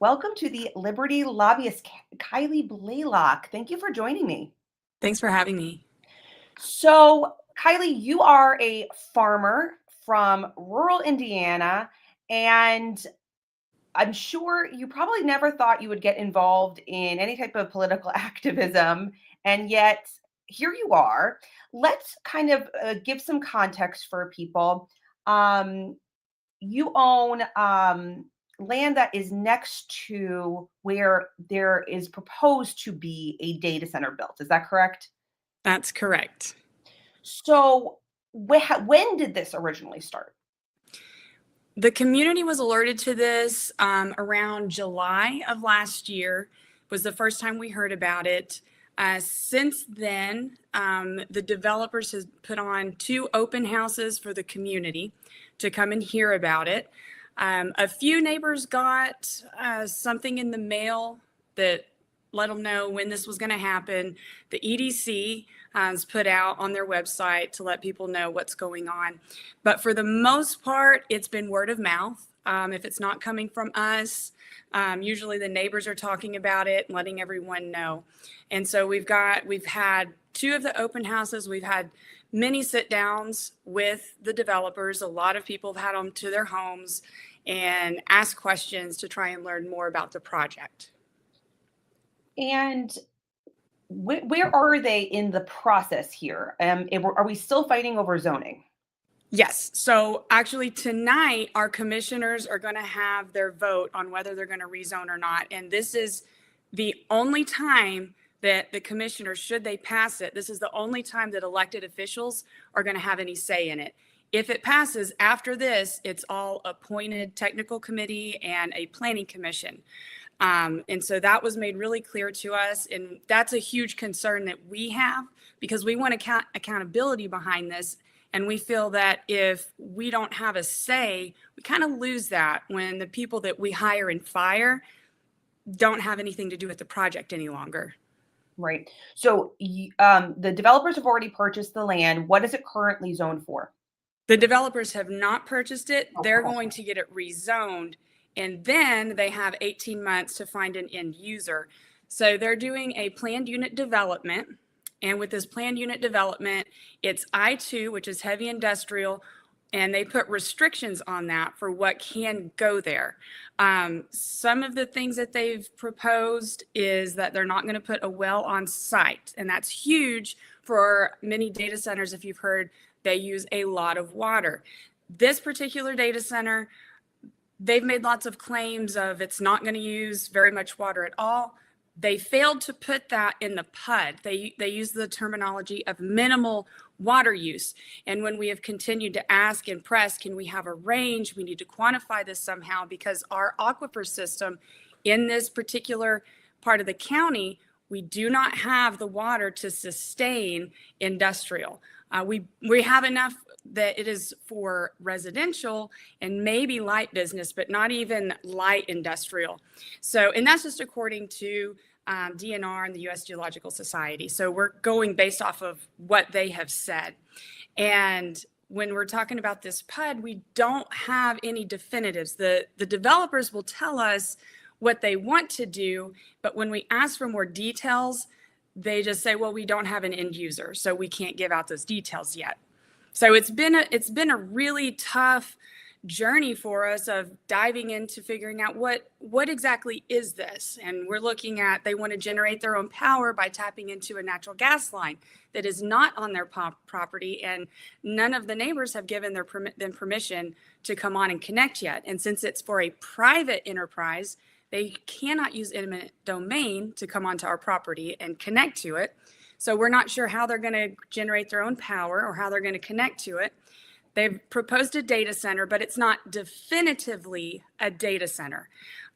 Welcome to the Liberty Lobbyist, Kiley Blalock. Thank you for joining me. Thanks for having me. So, Kiley, you are a farmer from rural Indiana, and I'm sure you probably never thought you would get involved in any type of political activism, and yet here you are. Let's kind of give some context for people. Um, you own land that is next to where there is proposed to be a data center built. Is that correct? That's correct. So, when did this originally start? The community was alerted to this around July of last year, was the first time we heard about it. Since then, the developers has put on 2 open houses for the community to come and hear about it. A few neighbors got something in the mail that let them know when this was going to happen. The EDC has put out on their website to let people know what's going on. But for the most part, it's been word of mouth. If it's not coming from us, usually the neighbors are talking about it and letting everyone know. And so we've had 2 of the open houses. We've had many sit downs with the developers. A lot of people have had them to their homes and ask questions to try and learn more about the project. And where are they in the process here? Are we still fighting over zoning? Yes. So actually tonight, our commissioners are going to have their vote on whether they're going to rezone or not. And this is the only time that the commissioners, should they pass it, this is the only time that elected officials are going to have any say in it. If it passes after this, it's all appointed technical committee and a planning commission. And so that was made really clear to us. And that's a huge concern that we have because we want accountability behind this. And we feel that if we don't have a say, we kind of lose that when the people that we hire and fire don't have anything to do with the project any longer. Right. So the developers have already purchased the land. What is it currently zoned for? The developers have not purchased it. Okay. They're going to get it rezoned. And then they have 18 months to find an end user. So they're doing a planned unit development. And with this planned unit development, it's I-2, which is heavy industrial, and they put restrictions on that for what can go there. Some of the things that they've proposed is that they're not going to put a well on site, and that's huge for many data centers. If you've heard, they use a lot of water. This particular data center, they've made lots of claims of it's not going to use very much water at all. They failed to put that in the PUD. They use the terminology of minimal water use. And when we have continued to ask and press, can we have a range? We need to quantify this somehow because our aquifer system in this particular part of the county, we do not have the water to sustain industrial. We have enough that it is for residential and maybe light business, but not even light industrial. So, and that's just according to DNR and the U.S. Geological Society. So we're going based off of what they have said. And when we're talking about this PUD, we don't have any definitives. The developers will tell us what they want to do, but when we ask for more details, they just say, well, we don't have an end user, so we can't give out those details yet. So it's been a really tough journey for us of diving into figuring out what exactly is this. And we're looking at, they want to generate their own power by tapping into a natural gas line that is not on their property, and none of the neighbors have given them permission to come on and connect yet. And since it's for a private enterprise, they cannot use eminent domain to come onto our property and connect to it. So we're not sure how they're going to generate their own power or how they're going to connect to it. They've proposed a data center, but it's not definitively a data center.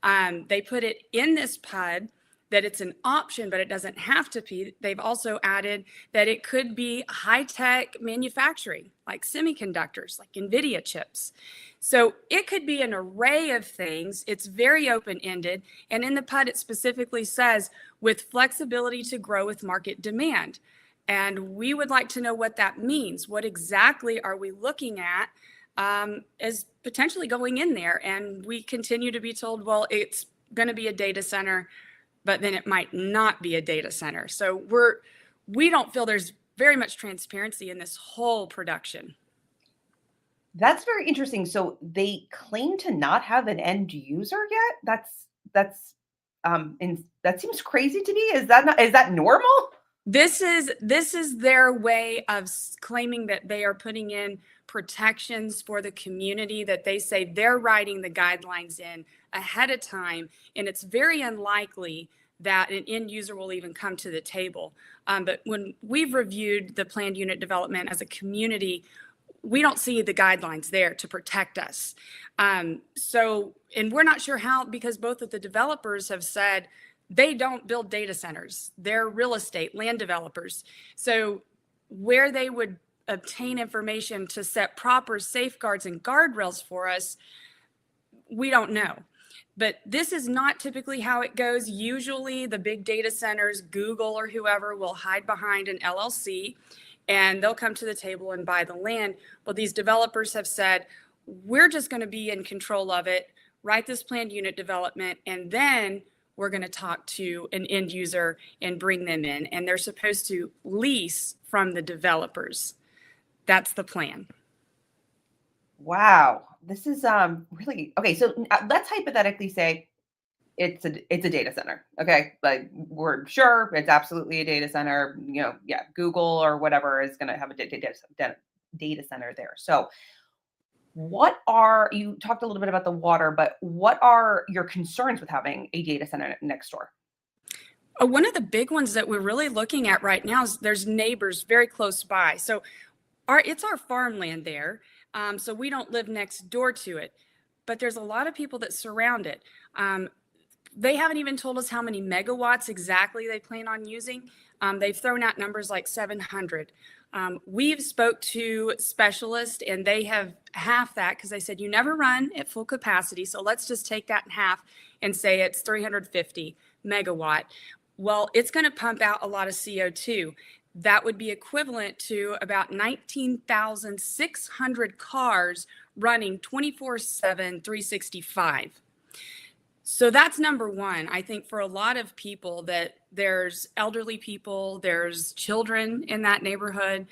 They put it in this PUD that it's an option, but it doesn't have to be. They've also added that it could be high-tech manufacturing, like semiconductors, like NVIDIA chips. So it could be an array of things. It's very open-ended. And in the PUD, it specifically says, with flexibility to grow with market demand. And we would like to know what that means. What exactly are we looking at as potentially going in there? And we continue to be told, well, it's going to be a data center, but then it might not be a data center. So we don't feel there's very much transparency in this whole production. That's very interesting. So they claim to not have an end user yet? That seems crazy to me. Is that normal? This is their way of claiming that they are putting in protections for the community, that they say they're writing the guidelines in ahead of time, and it's very unlikely that an end user will even come to the table. But when we've reviewed the planned unit development as a community, we don't see the guidelines there to protect us. And we're not sure how, because both of the developers have said they don't build data centers. They're real estate, land developers. So where they would obtain information to set proper safeguards and guardrails for us, we don't know. But this is not typically how it goes. Usually the big data centers, Google or whoever, will hide behind an LLC and they'll come to the table and buy the land. Well, these developers have said, we're just going to be in control of it, write this planned unit development, and then we're going to talk to an end user and bring them in. And they're supposed to lease from the developers. That's the plan. Wow. This is really okay. So let's hypothetically say it's a data center. Okay. Like we're sure it's absolutely a data center. Yeah, Google or whatever is going to have a data center there. So you talked a little bit about the water, but what are your concerns with having a data center next door? One of the big ones that we're really looking at right now is there's neighbors very close by. So it's our farmland there. So we don't live next door to it, but there's a lot of people that surround it. They haven't even told us how many megawatts exactly they plan on using. They've thrown out numbers like 700. We've spoke to specialists and they have half that because they said you never run at full capacity. So let's just take that in half and say it's 350 megawatt. Well, it's going to pump out a lot of CO2. That would be equivalent to about 19,600 cars running 24/7, 365. So that's number one. I think for a lot of people that there's elderly people, there's children in that neighborhood.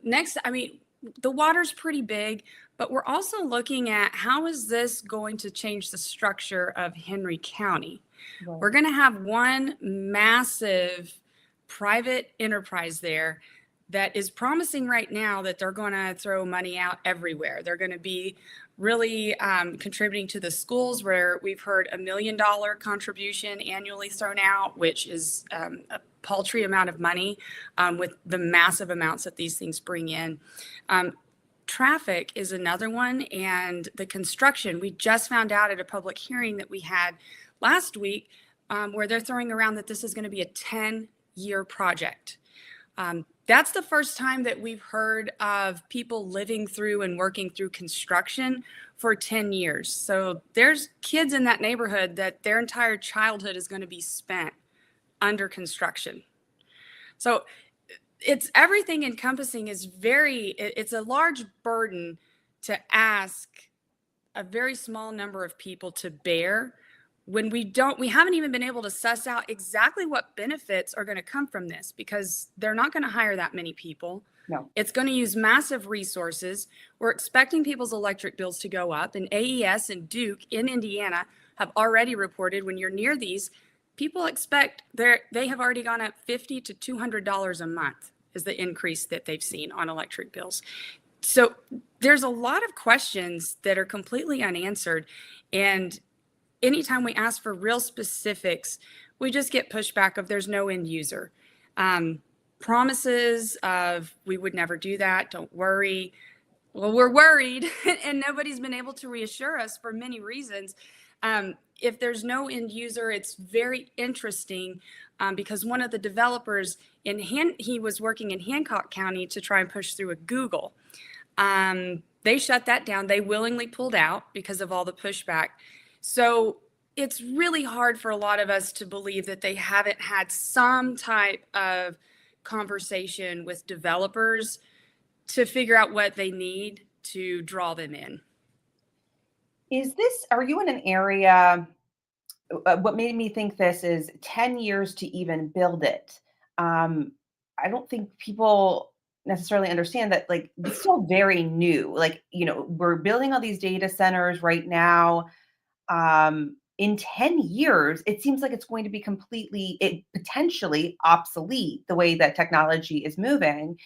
Next, I mean, the water's pretty big, but we're also looking at how is this going to change the structure of Henry County? Right. We're going to have one massive private enterprise there that is promising right now that they're going to throw money out everywhere. They're going to be really contributing to the schools where we've heard $1 million contribution annually thrown out, which is a paltry amount of money with the massive amounts that these things bring in. Traffic is another one, and the construction. We just found out at a public hearing that we had last week where they're throwing around that this is going to be a 10-year project. That's the first time that we've heard of people living through and working through construction for 10 years. So there's kids in that neighborhood that their entire childhood is going to be spent under construction. So it's everything encompassing is it's a large burden to ask a very small number of people to bear when we haven't even been able to suss out exactly what benefits are going to come from this, because they're not going to hire that many people. No. It's going to use massive resources. We're expecting people's electric bills to go up, and AES and Duke in Indiana have already reported when you're near these, people expect they have already gone up $50 to $200 a month is the increase that they've seen on electric bills. So there's a lot of questions that are completely unanswered, and anytime we ask for real specifics, we just get pushback of there's no end user. Promises of we would never do that, don't worry. Well, we're worried and nobody's been able to reassure us for many reasons. If there's no end user, it's very interesting because one of the developers he was working in Hancock County to try and push through a Google. They shut that down. They willingly pulled out because of all the pushback. So it's really hard for a lot of us to believe that they haven't had some type of conversation with developers to figure out what they need to draw them in. Are you in an area what made me think this is 10 years to even build it. Um, I don't think people necessarily understand that, like, it's still very new. Like, we're building all these data centers right now. In 10 years, it seems like it's going to be potentially obsolete the way that technology is moving.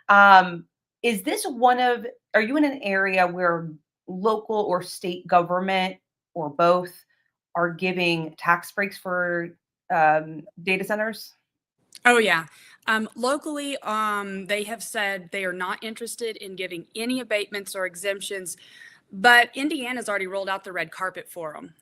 Um, is this are you in an area where local or state government or both are giving tax breaks for data centers? Oh, yeah. Locally, they have said they are not interested in giving any abatements or exemptions, but Indiana's already rolled out the red carpet for them.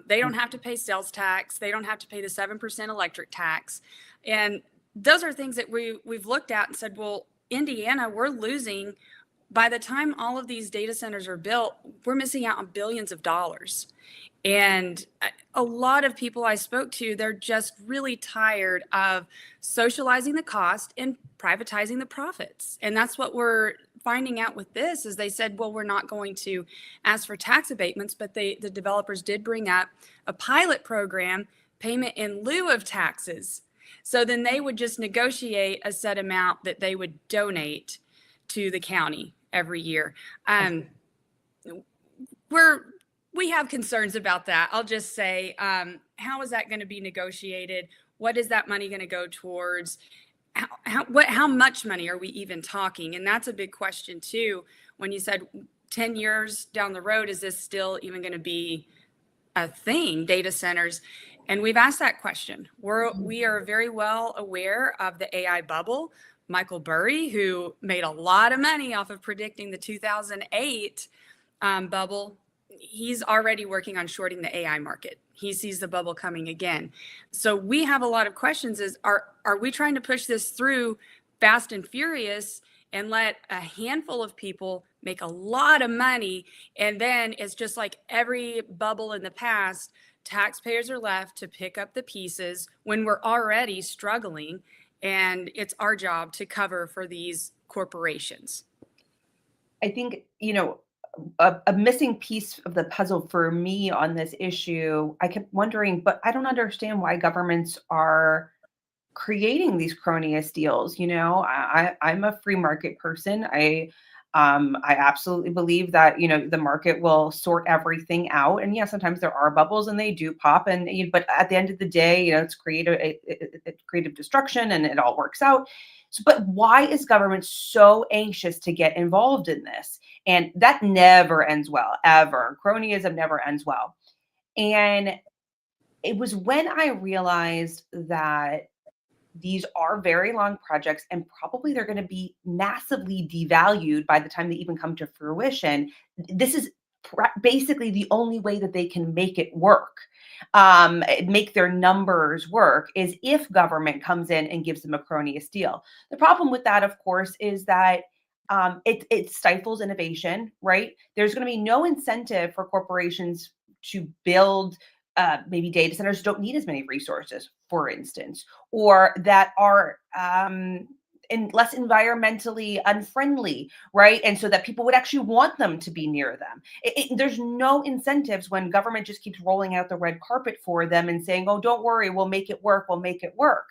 They don't have to pay sales tax. They don't have to pay the 7% electric tax. And those are things that we've looked at and said, well, Indiana, we're losing. By the time all of these data centers are built, we're missing out on billions of dollars. And a lot of people I spoke to, they're just really tired of socializing the cost and privatizing the profits. And that's what we're finding out with this is they said, well, we're not going to ask for tax abatements, but the developers did bring up a pilot program, payment in lieu of taxes. So then they would just negotiate a set amount that they would donate to the county every year. We have concerns about that. I'll just say, how is that going to be negotiated? What is that money going to go towards? How much money are we even talking? And that's a big question too. When you said 10 years down the road, is this still even going to be a thing, data centers? And we've asked that question. We are very well aware of the AI bubble. Michael Burry, who made a lot of money off of predicting the 2008 bubble, he's already working on shorting the AI market. He sees the bubble coming again. So we have a lot of questions is, are we trying to push this through fast and furious and let a handful of people make a lot of money? And then it's just like every bubble in the past, taxpayers are left to pick up the pieces when we're already struggling. And it's our job to cover for these corporations. I think, a missing piece of the puzzle for me on this issue, I kept wondering, but I don't understand why governments are creating these cronyist deals. I'm a free market person. I absolutely believe that the market will sort everything out. And yeah, sometimes there are bubbles and they do pop. But at the end of the day, it's creative destruction, and it all works out. So, but why is government so anxious to get involved in this? And that never ends well, ever. Cronyism never ends well. And it was when I realized that these are very long projects and probably they're going to be massively devalued by the time they even come to fruition. This is basically the only way that they can make it work, make their numbers work, is if government comes in and gives them a cronyist deal. The problem with that, of course, is that it stifles innovation, right? There's going to be no incentive for corporations to build maybe data centers don't need as many resources, for instance, or that are less environmentally unfriendly, right? And so that people would actually want them to be near them. There's no incentives when government just keeps rolling out the red carpet for them and saying, oh, don't worry, we'll make it work, we'll make it work.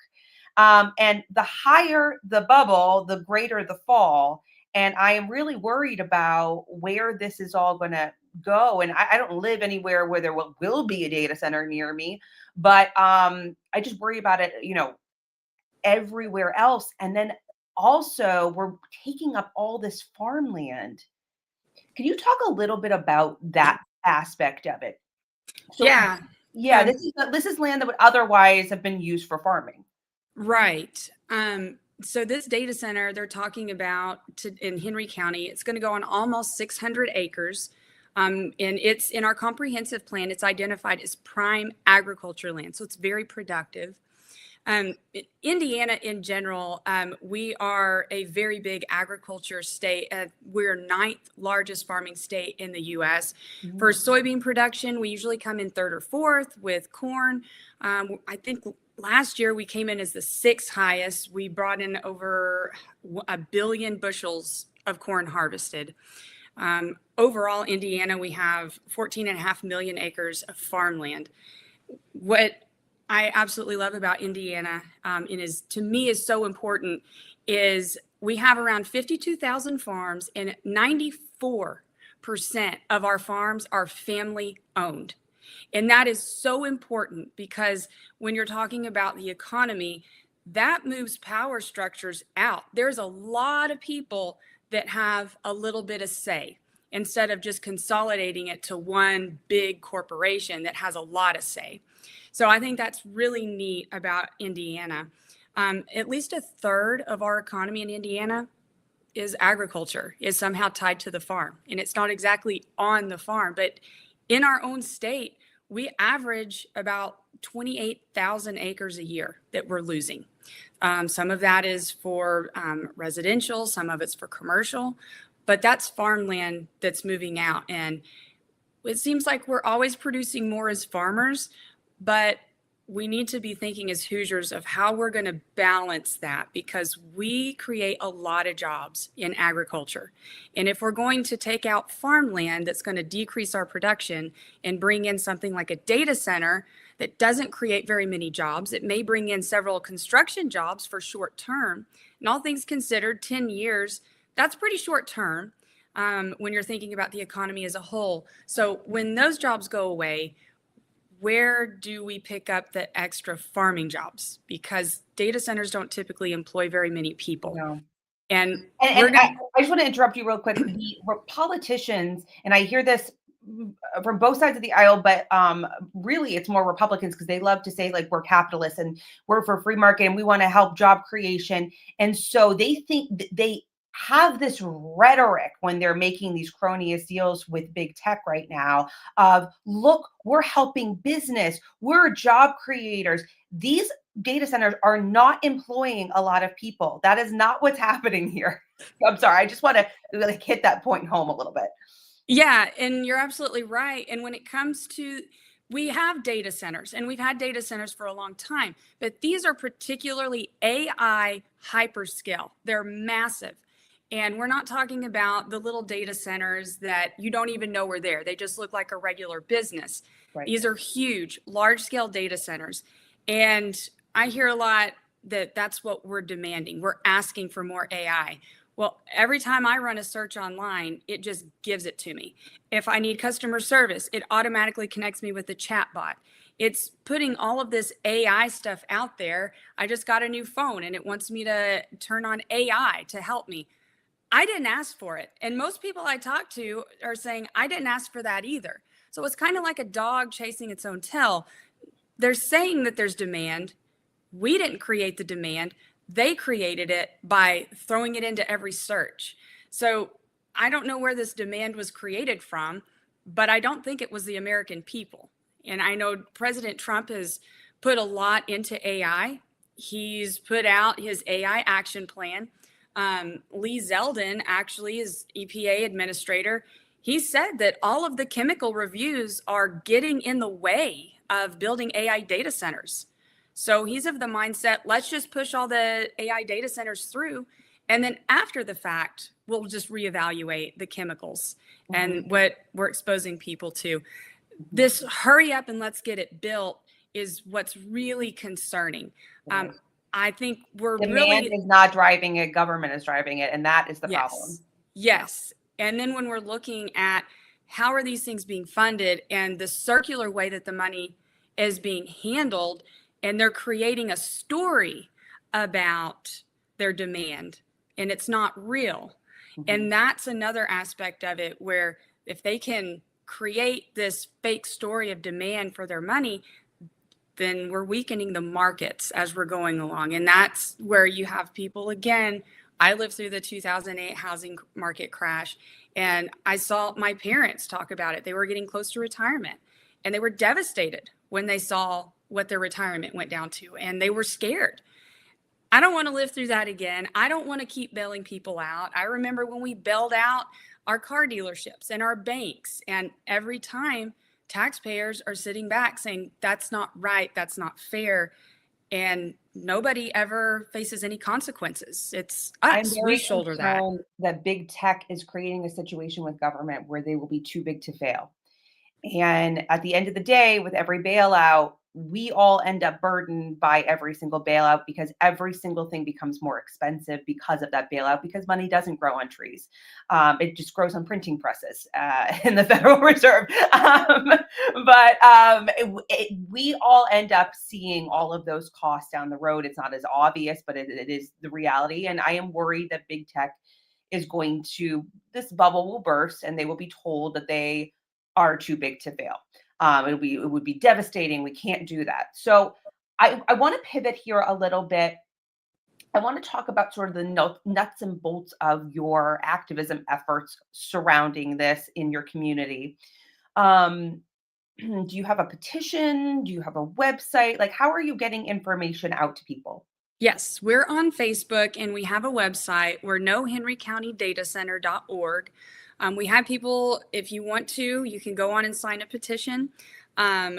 And the higher the bubble, the greater the fall. And I am really worried about where this is all going to go. And I don't live anywhere where there will be a data center near me, but I just worry about it, everywhere else. And then also we're taking up all this farmland. Can you talk a little bit about that aspect of it? So Yeah. yeah, this is land that would otherwise have been used for farming. Right. So this data center they're talking about in Henry County, it's going to go on almost 600 acres. And it's in our comprehensive plan, it's identified as prime agriculture land. So it's very productive. Indiana in general, we are a very big agriculture state. We're ninth largest farming state in the U.S. Mm-hmm. For soybean production, we usually come in third or fourth. With corn, I think last year we came in as the sixth highest. We brought in over 1 billion bushels of corn harvested. Overall, Indiana, we have 14.5 million acres of farmland. What I absolutely love about Indiana, and is to me is so important, is we have around 52,000 farms, and 94% of our farms are family owned. And that is so important because when you're talking about the economy, that moves power structures out. There's a lot of people that have a little bit of say instead of just consolidating it to one big corporation that has a lot of say. So I think that's really neat about Indiana. At least a third of our economy in Indiana is agriculture, is somehow tied to the farm. And it's not exactly on the farm, but in our own state, we average about 28,000 acres a year that we're losing. Some of that is for residential, some of it's for commercial, but that's farmland that's moving out. And it seems like we're always producing more as farmers, but we need to be thinking as Hoosiers of how we're going to balance that, because we create a lot of jobs in agriculture. And if we're going to take out farmland that's going to decrease our production and bring in something like a data center that doesn't create very many jobs, it may bring in several construction jobs for short term. And all things considered, 10 years, that's pretty short term when you're thinking about the economy as a whole. So when those jobs go away, where do we pick up the extra farming jobs? Because data centers don't typically employ very many people. No. And I just want to interrupt you real quick. The politicians, and I hear this from both sides of the aisle, but really it's more Republicans, because they love to say like we're capitalists and we're for free market and we want to help job creation. And so they think they have this rhetoric when they're making these cronyist deals with big tech right now of, look, we're helping business, we're job creators. These data centers are not employing a lot of people. That is not what's happening here. I'm sorry. I just want to like hit that point home a little bit. Yeah, and you're absolutely right. And when it comes to, we have data centers, and we've had data centers for a long time, but these are particularly AI hyperscale. They're massive. And we're not talking about the little data centers that you don't even know were there. They just look like a regular business. Right. These are huge, large scale data centers. And I hear a lot that that's what we're demanding. We're asking for more AI. Well, every time I run a search online, it just gives it to me. If I need customer service, it automatically connects me with the chatbot. It's putting all of this AI stuff out there. I just got a new phone and it wants me to turn on AI to help me. I didn't ask for it. And most people I talk to are saying, I didn't ask for that either. So it's kind of like a dog chasing its own tail. They're saying that there's demand. We didn't create the demand. They created it by throwing it into every search. So I don't know where this demand was created from, but I don't think it was the American people. And I know President Trump has put a lot into AI. He's put out his AI action plan. Lee Zeldin actually is EPA administrator. He said that all of the chemical reviews are getting in the way of building AI data centers. So he's of the mindset, let's just push all the AI data centers through. And then after the fact, we'll just reevaluate the chemicals and what we're exposing people to. This hurry up and let's get it built is what's really concerning. I think Demand is not driving it, government is driving it, and that is the problem. Yes. And then when we're looking at how are these things being funded and the circular way that the money is being handled, and they're creating a story about their demand, and it's not real. And that's another aspect of it, where if they can create this fake story of demand for their money, then we're weakening the markets as we're going along. And that's where you have people, again, I lived through the 2008 housing market crash, and I saw my parents talk about it. They were getting close to retirement, and they were devastated when they saw what their retirement went down to, and they were scared. I don't want to live through that again. I don't want to keep bailing people out. I remember when we bailed out our car dealerships and our banks, and every time taxpayers are sitting back saying, that's not right, that's not fair. And nobody ever faces any consequences. It's us. We shoulder that. That big tech is creating a situation with government where they will be too big to fail. And at the end of the day, with every bailout, we all end up burdened by every single bailout because every single thing becomes more expensive because of that bailout, because money doesn't grow on trees. It just grows on printing presses in the Federal Reserve. We all end up seeing all of those costs down the road. It's not as obvious, but it is the reality. And I am worried that big tech is going to, this bubble will burst and they will be told that they are too big to fail. It would be devastating. We can't do that. So I want to pivot here a little bit. I want to talk about sort of the nuts and bolts of your activism efforts surrounding this in your community. Um, do you have a petition? Do you have a website? Like, how are you getting information out to people? Yes, we're on Facebook and we have a website. We're nohenrycountydatacenter.org. We have people, if you want to, you can go on and sign a petition.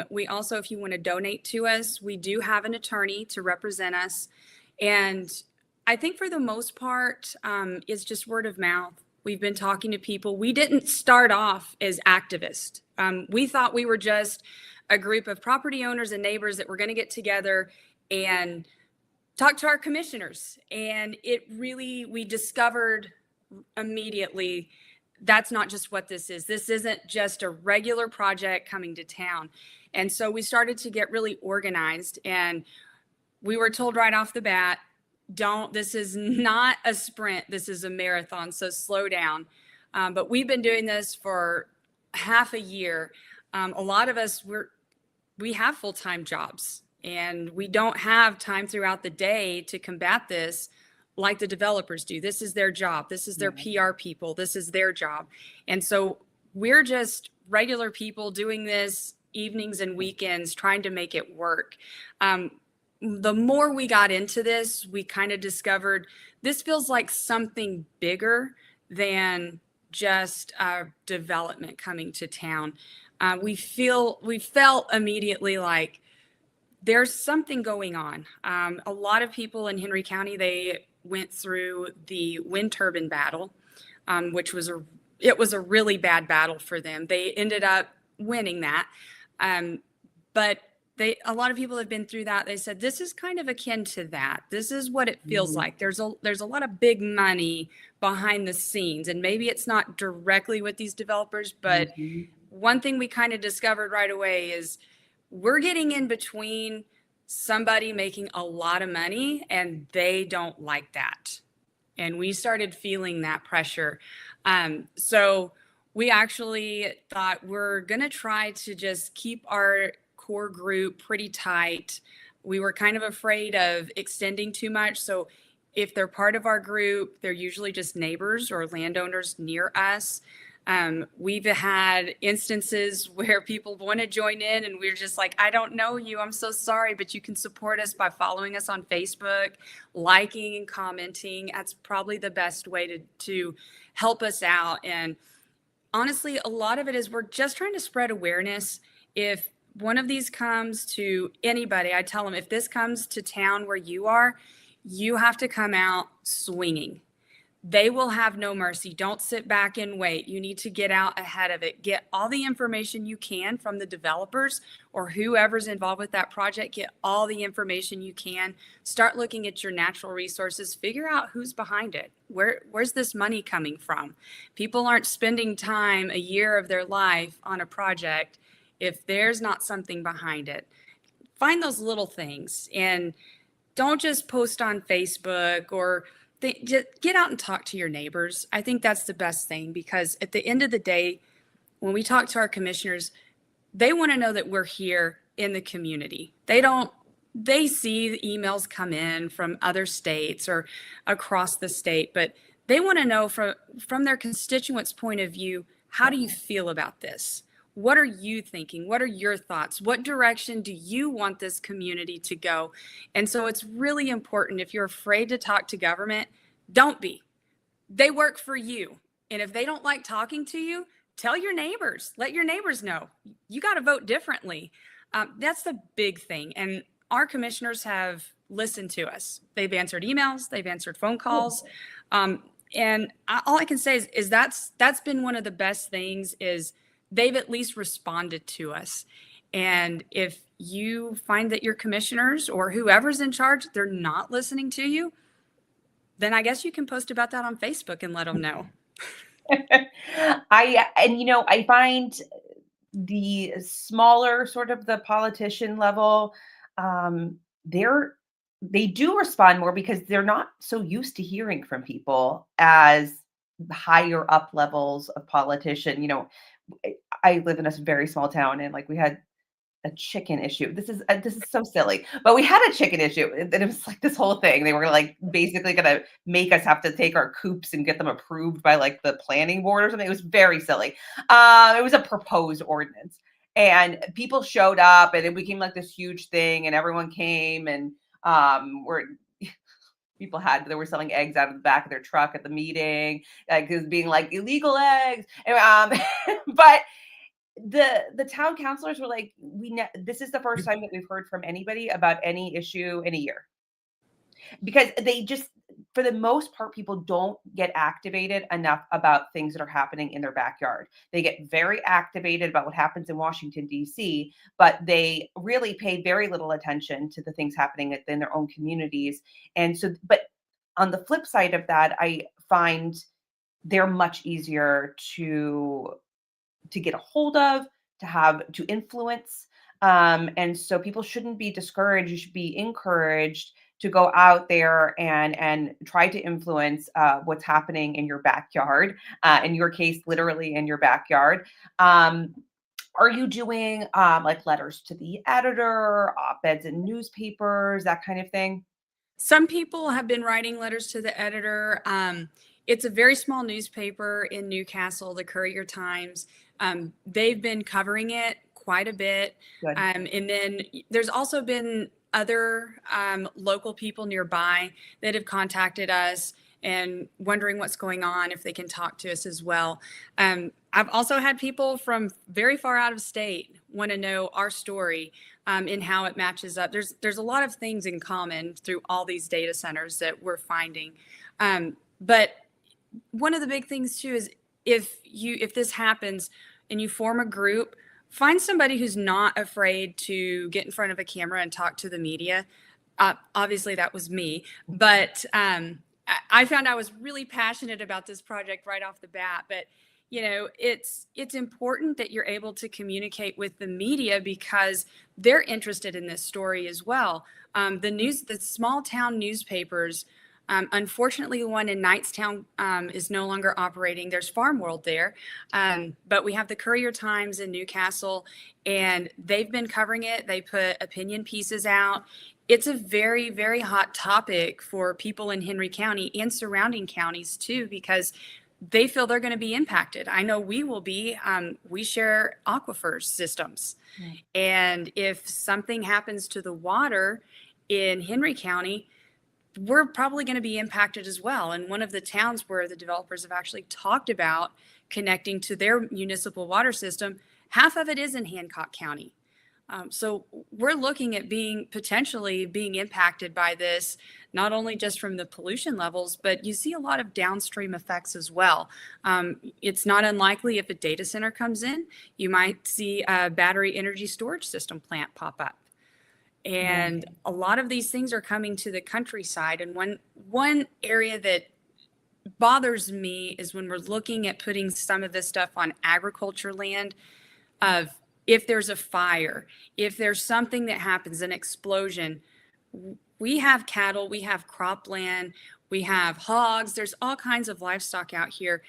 We also, if you want to donate to us, we do have an attorney to represent us. And I think for the most part, it's just word of mouth. We've been talking to people. We didn't start off as activists. We thought we were just a group of property owners and neighbors that were going to get together and talk to our commissioners. And we discovered immediately that's not just what this is. This isn't just a regular project coming to town. And so we started to get really organized, and we were told right off the bat, this is not a sprint, this is a marathon, so slow down. But we've been doing this for half a year. A lot of us, we have full-time jobs, and we don't have time throughout the day to combat this like the developers do. This is their job. This is their PR people. This is their job. And so we're just regular people doing this evenings and weekends, trying to make it work. The more we got into this, we kind of discovered this feels like something bigger than just development coming to town. We felt immediately like there's something going on. A lot of people in Henry County, they went through the wind turbine battle, which was a really bad battle for them. They ended up winning that. But a lot of people have been through that. They said, this is kind of akin to that. This is what it feels like. There's a lot of big money behind the scenes, and maybe it's not directly with these developers, but one thing we kind of discovered right away is we're getting in between somebody making a lot of money and they don't like that. And we started feeling that pressure. So we actually thought we're going to try to just keep our core group pretty tight. We were kind of afraid of extending too much. So if they're part of our group, they're usually just neighbors or landowners near us. We've had instances where people want to join in and we're just like, I don't know you, I'm so sorry, but you can support us by following us on Facebook, liking and commenting. That's probably the best way to help us out. And honestly, a lot of it is we're just trying to spread awareness. If one of these comes to anybody, I tell them, if this comes to town where you are, you have to come out swinging. They will have no mercy. Don't sit back and wait. You need to get out ahead of it. Get all the information you can from the developers or whoever's involved with that project. Get all the information you can. Start looking at your natural resources. Figure out who's behind it. Where's this money coming from? People aren't spending time, a year of their life, on a project if there's not something behind it. Find those little things and don't just post on Facebook or just get out and talk to your neighbors. I think that's the best thing, because at the end of the day, when we talk to our commissioners, they want to know that we're here in the community. They see the emails come in from other states or across the state, but they want to know from their constituents' point of view, how do you feel about this? What are you thinking? What are your thoughts? What direction do you want this community to go? And so it's really important. If you're afraid to talk to government, don't be. They work for you. And if they don't like talking to you, tell your neighbors. Let your neighbors know. You got to vote differently. That's the big thing. And our commissioners have listened to us. They've answered emails. They've answered phone calls. And all I can say is that's been one of the best things is they've at least responded to us. And if you find that your commissioners or whoever's in charge, they're not listening to you, then I guess you can post about that on Facebook and let them know. I find the smaller sort of the politician level, um, they do respond more because they're not so used to hearing from people as the higher up levels of politician. I live in a very small town, and like we had a chicken issue. This is so silly, but we had a chicken issue, and it was like this whole thing. They were like basically going to make us have to take our coops and get them approved by like the planning board or something. It was very silly. It was a proposed ordinance, and people showed up, and it became like this huge thing, and everyone came, and we're they were selling eggs out of the back of their truck at the meeting, like it was being like illegal eggs. And, but the town councilors were like, this is the first time that we've heard from anybody about any issue in a year, because they just, for the most part, people don't get activated enough about things that are happening in their backyard. They get very activated about what happens in Washington, D.C., but they really pay very little attention to the things happening within their own communities. And so, but on the flip side of that, I find they're much easier to get a hold of, to influence. And so people shouldn't be discouraged. You should be encouraged to go out there and try to influence what's happening in your backyard. In your case, literally in your backyard. Are you doing like letters to the editor, op-eds in newspapers, that kind of thing? Some people have been writing letters to the editor. It's a very small newspaper in Newcastle, the Courier Times. They've been covering it quite a bit. And then there's also been other local people nearby that have contacted us and wondering what's going on, if they can talk to us as well. I've also had people from very far out of state want to know our story and how it matches up. There's a lot of things in common through all these data centers that we're finding. But one of the big things too is if this happens and you form a group, find somebody who's not afraid to get in front of a camera and talk to the media. Obviously that was me, but I found I was really passionate about this project right off the bat. But it's important that you're able to communicate with the media because they're interested in this story as well. The small town newspapers, unfortunately, the one in Knightstown is no longer operating. There's Farm World there, but we have the Courier Times in Newcastle, and they've been covering it. They put opinion pieces out. It's a very, very hot topic for people in Henry County and surrounding counties too, because they feel they're going to be impacted. I know we will be. We share aquifer systems. Right. And if something happens to the water in Henry County, we're probably going to be impacted as well. And one of the towns where the developers have actually talked about connecting to their municipal water system, half of it is in Hancock County. So we're looking at potentially being impacted by this, not only just from the pollution levels, but you see a lot of downstream effects as well. It's not unlikely if a data center comes in, you might see a battery energy storage system plant pop up. And a lot of these things are coming to the countryside. And one area that bothers me is when we're looking at putting some of this stuff on agriculture land, of if there's a fire, if there's something that happens, an explosion. We have cattle, we have cropland, we have hogs, there's all kinds of livestock out here.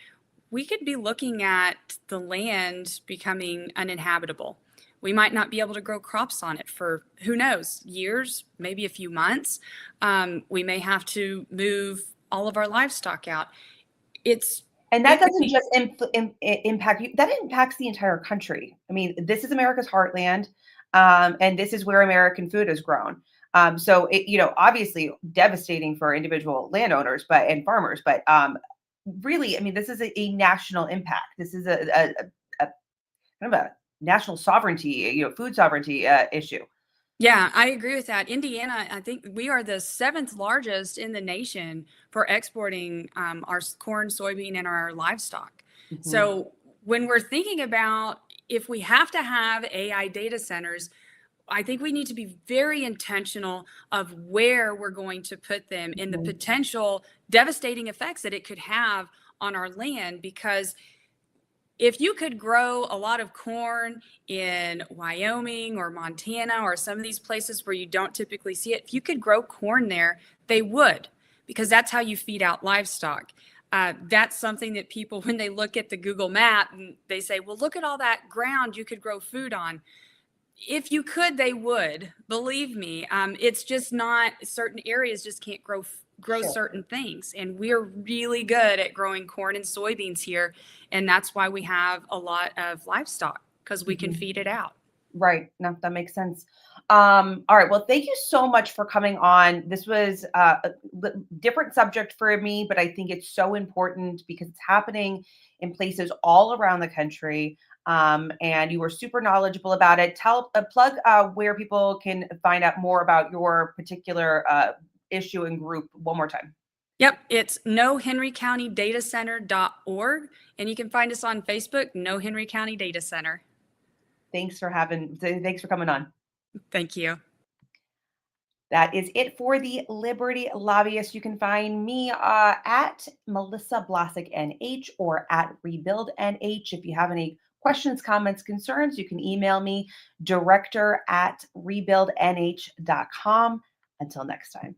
We could be looking at the land becoming uninhabitable. We might not be able to grow crops on it for, who knows, years, maybe a few months. We may have to move all of our livestock out. And that doesn't just impact you, that impacts the entire country. I mean, this is America's heartland, and this is where American food is grown. So obviously devastating for individual landowners, and farmers, but really, I mean, this is a national impact. This is a kind of a national sovereignty, food sovereignty issue. Yeah, I agree with that. Indiana, I think we are the 7th largest in the nation for exporting our corn, soybean, and our livestock. Mm-hmm. So when we're thinking about, if we have to have AI data centers, I think we need to be very intentional of where we're going to put them and the potential devastating effects that it could have on our land. Because if you could grow a lot of corn in Wyoming or Montana or some of these places where you don't typically see it, if you could grow corn there, they would, because that's how you feed out livestock. That's something that people, when they look at the Google map, they say, well, look at all that ground you could grow food on. If you could, they would. Believe me. It's just not, certain areas just can't grow Sure. certain things, and we're really good at growing corn and soybeans here, and that's why we have a lot of livestock, because we can feed it out. Right. No, that makes sense. All right. Well, thank you so much for coming on. This was a different subject for me, but I think it's so important because it's happening in places all around the country. And you were super knowledgeable about it. Tell plug where people can find out more about your particular issue and group one more time. Yep, it's knowhenrycountydataCenter.org, and you can find us on Facebook, Know Henry County Data Center. Thanks for coming on. Thank you. That is it for the Liberty Lobbyist. You can find me at Melissa Blasek NH or at Rebuild NH. If you have any questions, comments, concerns, you can email me director@rebuildnh.com. Until next time.